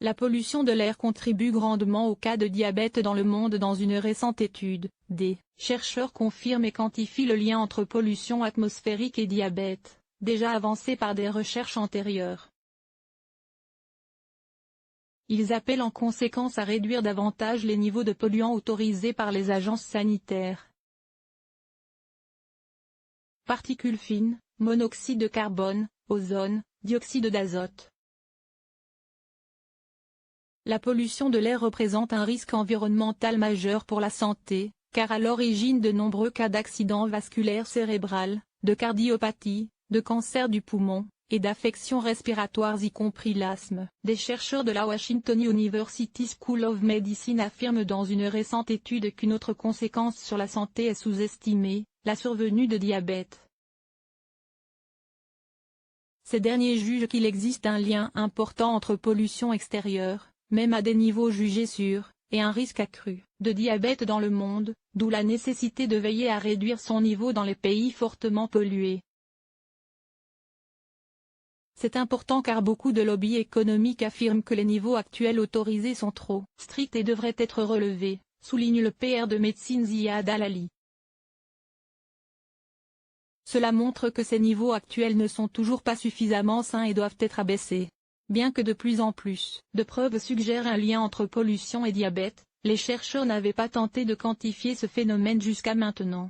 La pollution de l'air contribue grandement au cas de diabète dans le monde. Dans une récente étude, des chercheurs confirment et quantifient le lien entre pollution atmosphérique et diabète, déjà avancé par des recherches antérieures. Ils appellent en conséquence à réduire davantage les niveaux de polluants autorisés par les agences sanitaires. Particules fines, monoxyde de carbone, ozone, dioxyde d'azote. La pollution de l'air représente un risque environnemental majeur pour la santé, car à l'origine de nombreux cas d'accidents vasculaires cérébrales, de cardiopathie, de cancer du poumon, et d'affections respiratoires y compris l'asthme. Des chercheurs de la Washington University School of Medicine affirment dans une récente étude qu'une autre conséquence sur la santé est sous-estimée, la survenue de diabète. Ces derniers jugent qu'il existe un lien important entre pollution extérieure, même à des niveaux jugés sûrs, et un risque accru de diabète dans le monde, d'où la nécessité de veiller à réduire son niveau dans les pays fortement pollués. C'est important car beaucoup de lobbies économiques affirment que les niveaux actuels autorisés sont trop stricts et devraient être relevés, souligne le PR de médecine Ziad Al-Ali. Cela montre que ces niveaux actuels ne sont toujours pas suffisamment sains et doivent être abaissés. Bien que de plus en plus de preuves suggèrent un lien entre pollution et diabète, les chercheurs n'avaient pas tenté de quantifier ce phénomène jusqu'à maintenant.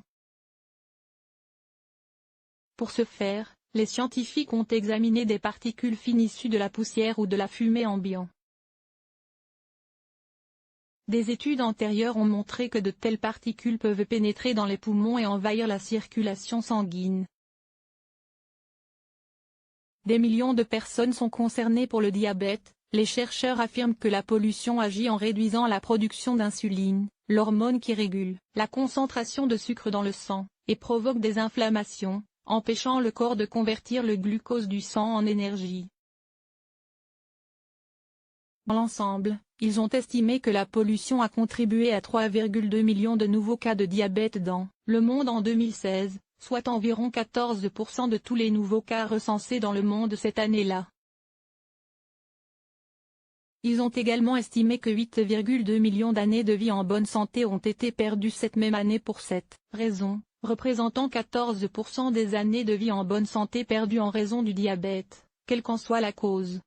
Pour ce faire, les scientifiques ont examiné des particules fines issues de la poussière ou de la fumée ambiante. Des études antérieures ont montré que de telles particules peuvent pénétrer dans les poumons et envahir la circulation sanguine. Des millions de personnes sont concernées pour le diabète. Les chercheurs affirment que la pollution agit en réduisant la production d'insuline, l'hormone qui régule la concentration de sucre dans le sang, et provoque des inflammations, empêchant le corps de convertir le glucose du sang en énergie. Dans l'ensemble, ils ont estimé que la pollution a contribué à 3,2 millions de nouveaux cas de diabète dans le monde en 2016, soit environ 14% de tous les nouveaux cas recensés dans le monde cette année-là. Ils ont également estimé que 8,2 millions d'années de vie en bonne santé ont été perdues cette même année pour cette raison, représentant 14% des années de vie en bonne santé perdues en raison du diabète, quelle qu'en soit la cause.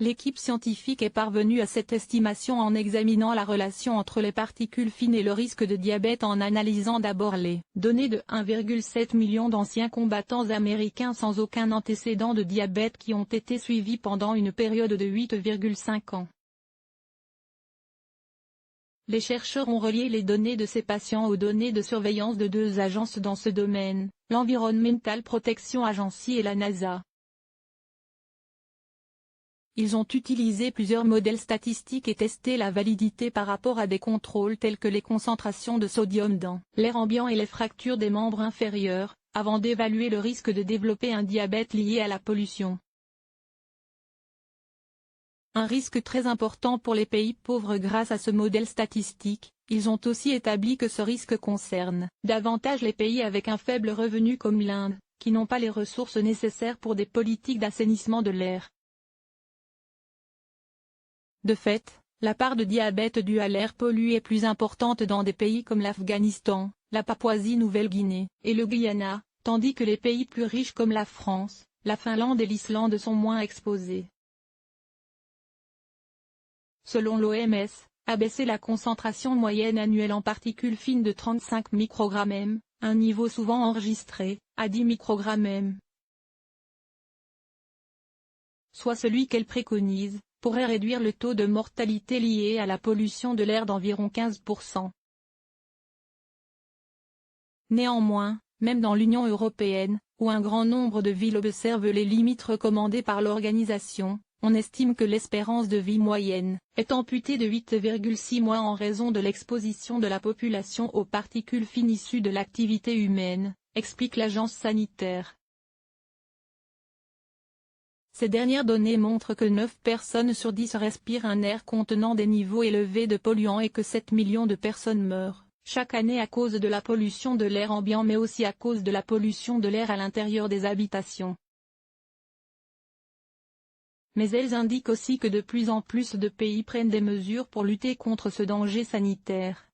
L'équipe scientifique est parvenue à cette estimation en examinant la relation entre les particules fines et le risque de diabète en analysant d'abord les données de 1,7 million d'anciens combattants américains sans aucun antécédent de diabète qui ont été suivis pendant une période de 8,5 ans. Les chercheurs ont relié les données de ces patients aux données de surveillance de deux agences dans ce domaine, l'Environmental Protection Agency et la NASA. Ils ont utilisé plusieurs modèles statistiques et testé la validité par rapport à des contrôles tels que les concentrations de sodium dans l'air ambiant et les fractures des membres inférieurs, avant d'évaluer le risque de développer un diabète lié à la pollution. Un risque très important pour les pays pauvres grâce à ce modèle statistique. Ils ont aussi établi que ce risque concerne davantage les pays avec un faible revenu comme l'Inde, qui n'ont pas les ressources nécessaires pour des politiques d'assainissement de l'air. De fait, la part de diabète due à l'air pollué est plus importante dans des pays comme l'Afghanistan, la Papouasie-Nouvelle-Guinée et le Guyana, tandis que les pays plus riches comme la France, la Finlande et l'Islande sont moins exposés. Selon l'OMS, abaisser la concentration moyenne annuelle en particules fines de 35 microgrammes, un niveau souvent enregistré, à 10 microgrammes, soit celui qu'elle préconise, pourrait réduire le taux de mortalité lié à la pollution de l'air d'environ 15%. Néanmoins, même dans l'Union européenne, où un grand nombre de villes observent les limites recommandées par l'organisation, on estime que l'espérance de vie moyenne est amputée de 8,6 mois en raison de l'exposition de la population aux particules fines issues de l'activité humaine, explique l'agence sanitaire. Ces dernières données montrent que 9 personnes sur 10 respirent un air contenant des niveaux élevés de polluants et que 7 millions de personnes meurent chaque année à cause de la pollution de l'air ambiant mais aussi à cause de la pollution de l'air à l'intérieur des habitations. mais elles indiquent aussi que de plus en plus de pays prennent des mesures pour lutter contre ce danger sanitaire.